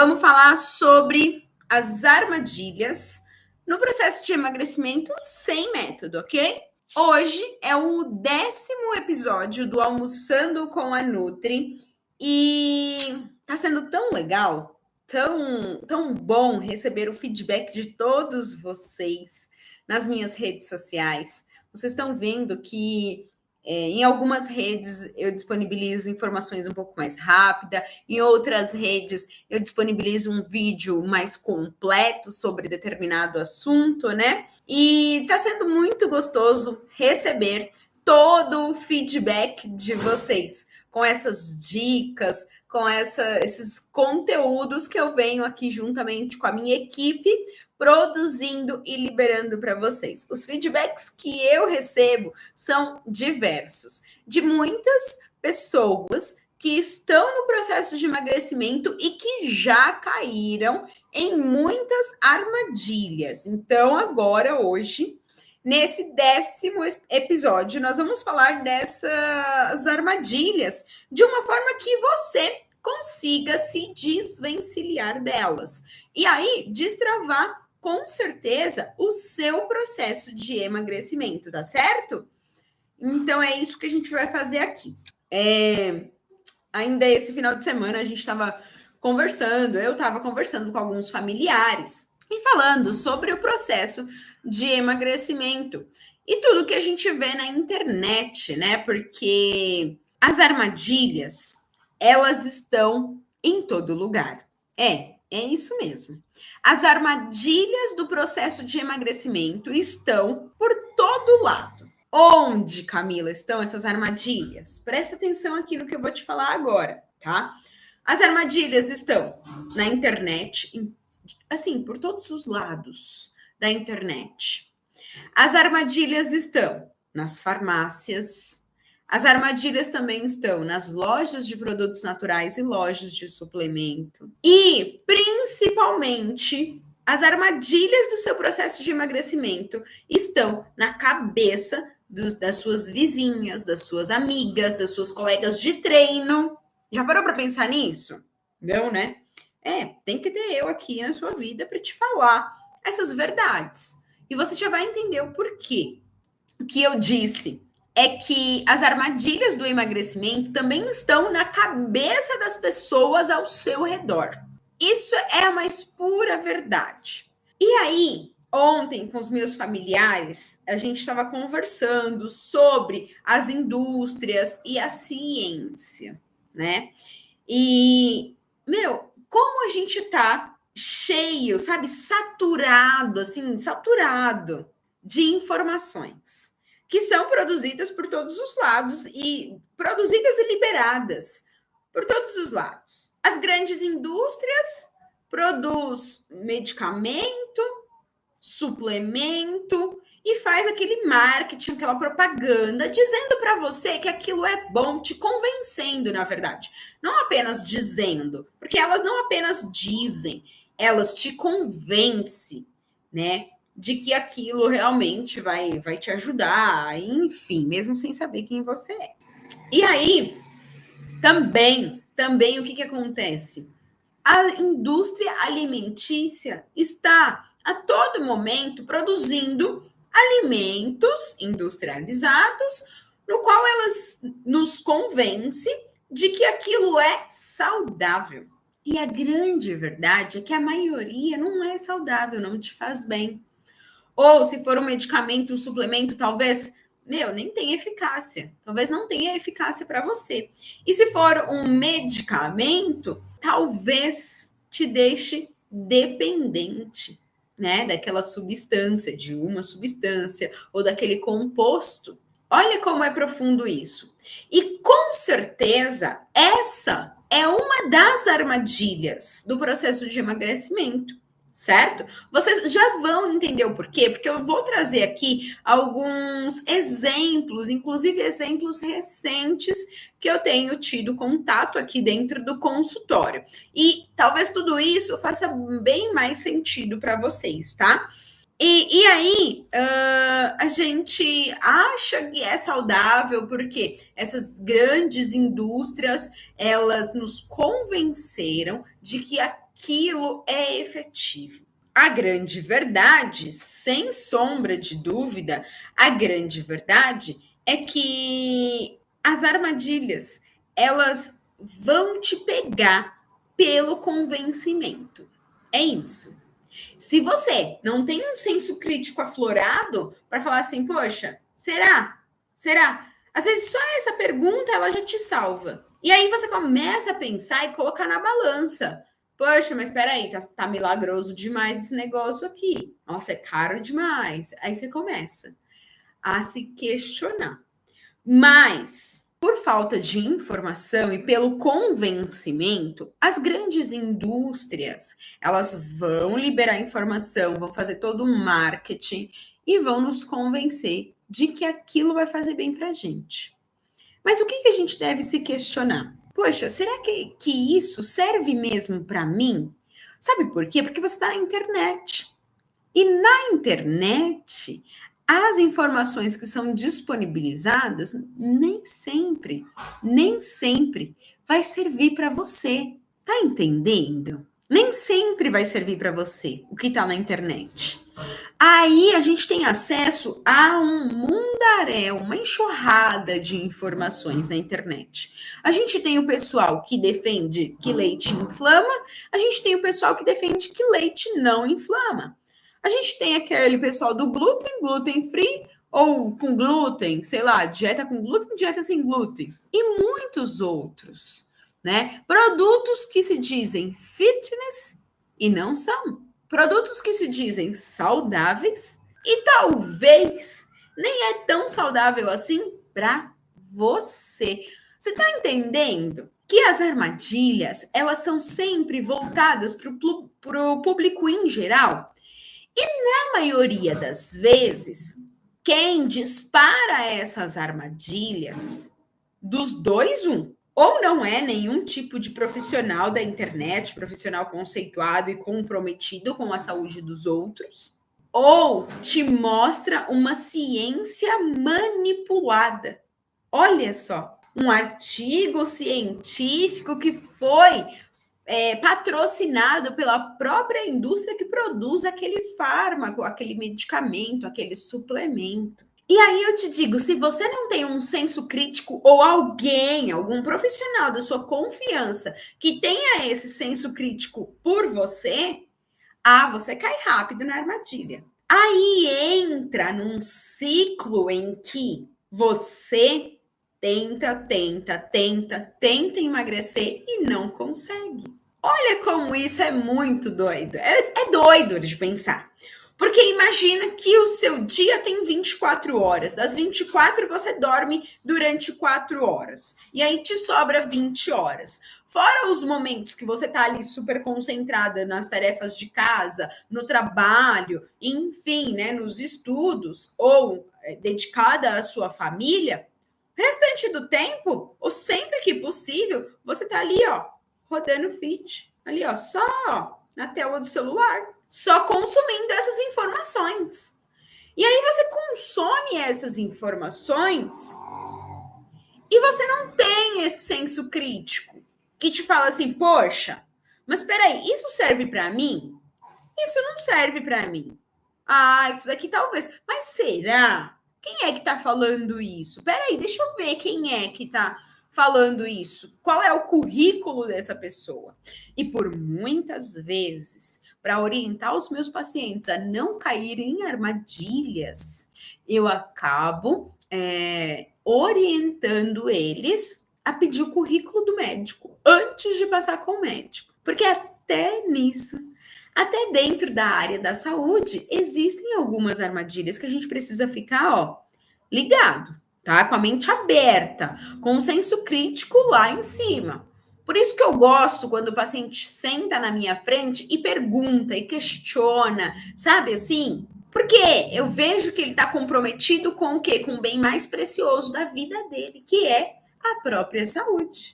vamos falar sobre as armadilhas no processo de emagrecimento sem método, ok? Hoje é o 10º episódio do Almoçando com a Nutri e tá sendo tão legal, tão bom receber o feedback de todos vocês nas minhas redes sociais. Vocês estão vendo que em algumas redes eu disponibilizo informações um pouco mais rápida, em outras redes eu disponibilizo um vídeo mais completo sobre determinado assunto, né? E tá sendo muito gostoso receber todo o feedback de vocês com essas dicas, com esses conteúdos que eu venho aqui juntamente com a minha equipe produzindo e liberando para vocês. Os feedbacks que eu recebo são diversos, de muitas pessoas que estão no processo de emagrecimento e que já caíram em muitas armadilhas. Então, agora, hoje, nesse 10º episódio, nós vamos falar dessas armadilhas de uma forma que você consiga se desvencilhar delas. E aí, destravar com certeza o seu processo de emagrecimento, tá certo? Então é isso que a gente vai fazer aqui. Ainda esse final de semana a gente estava conversando, eu estava conversando com alguns familiares e falando sobre o processo de emagrecimento e tudo que a gente vê na internet, né? Porque as armadilhas, elas estão em todo lugar. É isso mesmo. As armadilhas do processo de emagrecimento estão por todo lado. Onde, Camila, estão essas armadilhas? Presta atenção aqui no que eu vou te falar agora, tá? As armadilhas estão na internet, assim, por todos os lados da internet. As armadilhas estão nas farmácias. As armadilhas também estão nas lojas de produtos naturais e lojas de suplemento. E, principalmente, as armadilhas do seu processo de emagrecimento estão na cabeça das suas vizinhas, das suas amigas, das suas colegas de treino. Já parou para pensar nisso? Não, né? Tem que ter eu aqui na sua vida para te falar essas verdades. E você já vai entender o porquê. O que eu disse é que as armadilhas do emagrecimento também estão na cabeça das pessoas ao seu redor. Isso é a mais pura verdade. E aí, ontem, com os meus familiares, a gente estava conversando sobre as indústrias e a ciência, né? E, como a gente tá cheio, sabe, saturado de informações que são produzidas por todos os lados e produzidas e liberadas por todos os lados. As grandes indústrias produzem medicamento, suplemento e faz aquele marketing, aquela propaganda, dizendo para você que aquilo é bom, te convencendo, na verdade. Não apenas dizendo, porque elas não apenas dizem, elas te convencem, né? De que aquilo realmente vai te ajudar, enfim, mesmo sem saber quem você é. E aí, também o que acontece? A indústria alimentícia está a todo momento produzindo alimentos industrializados, no qual elas nos convencem de que aquilo é saudável. E a grande verdade é que a maioria não é saudável, não te faz bem. Ou se for um medicamento, um suplemento, talvez, nem tem eficácia. Talvez não tenha eficácia para você. E se for um medicamento, talvez te deixe dependente, né, daquela substância, de uma substância ou daquele composto. Olha como é profundo isso. E com certeza essa é uma das armadilhas do processo de emagrecimento, certo? Vocês já vão entender o porquê, porque eu vou trazer aqui alguns exemplos, inclusive exemplos recentes que eu tenho tido contato aqui dentro do consultório. E talvez tudo isso faça bem mais sentido para vocês, tá? E aí, a gente acha que é saudável porque essas grandes indústrias, elas nos convenceram de que aquilo é efetivo. A grande verdade, sem sombra de dúvida, a grande verdade é que as armadilhas, elas vão te pegar pelo convencimento. É isso. Se você não tem um senso crítico aflorado para falar assim, poxa, será? Será? Às vezes só essa pergunta ela já te salva. E aí você começa a pensar e colocar na balança. Poxa, mas peraí, tá milagroso demais esse negócio aqui. Nossa, é caro demais. Aí você começa a se questionar. Mas, por falta de informação e pelo convencimento, as grandes indústrias, elas vão liberar informação, vão fazer todo um marketing e vão nos convencer de que aquilo vai fazer bem para a gente. Mas o que a gente deve se questionar? Poxa, será que isso serve mesmo para mim? Sabe por quê? Porque você está na internet. E na internet, as informações que são disponibilizadas nem sempre vai servir para você. Tá entendendo? Nem sempre vai servir para você o que está na internet. Aí a gente tem acesso a um mundaréu, uma enxurrada de informações na internet. A gente tem o pessoal que defende que leite inflama, a gente tem o pessoal que defende que leite não inflama. A gente tem aquele pessoal do glúten, gluten free, ou com glúten, sei lá, dieta com glúten, dieta sem glúten, e muitos outros, né? Produtos que se dizem fitness e não são. Produtos que se dizem saudáveis e talvez nem é tão saudável assim para você. Você está entendendo que as armadilhas, elas são sempre voltadas para o público em geral? E na maioria das vezes, quem dispara essas armadilhas, dos dois, ou não é nenhum tipo de profissional da internet, profissional conceituado e comprometido com a saúde dos outros, ou te mostra uma ciência manipulada. Olha só, um artigo científico que foi patrocinado pela própria indústria que produz aquele fármaco, aquele medicamento, aquele suplemento. E aí eu te digo, se você não tem um senso crítico ou algum profissional da sua confiança que tenha esse senso crítico por você, você cai rápido na armadilha. Aí entra num ciclo em que você tenta emagrecer e não consegue. Olha como isso é muito doido. É doido de pensar. Porque imagina que o seu dia tem 24 horas. Das 24, você dorme durante 4 horas. E aí te sobra 20 horas. Fora os momentos que você tá ali super concentrada nas tarefas de casa, no trabalho, enfim, né, nos estudos, ou dedicada à sua família, o restante do tempo, ou sempre que possível, você tá ali, ó, rodando feed. Ali, ó, só na tela do celular. Só consumindo essas informações. E aí você consome essas informações e você não tem esse senso crítico que te fala assim, poxa, mas peraí, isso serve para mim? Isso não serve para mim. Isso daqui talvez. Mas será? Quem é que tá falando isso? Peraí, deixa eu ver quem é que tá falando isso. Qual é o currículo dessa pessoa? E por muitas vezes, para orientar os meus pacientes a não caírem em armadilhas, eu acabo orientando eles a pedir o currículo do médico antes de passar com o médico. Porque até nisso, até dentro da área da saúde, existem algumas armadilhas que a gente precisa ficar, ligado, tá? Com a mente aberta, com o senso crítico lá em cima. Por isso que eu gosto quando o paciente senta na minha frente e pergunta e questiona, sabe assim? Porque eu vejo que ele está comprometido com o quê? Com o bem mais precioso da vida dele, que é a própria saúde.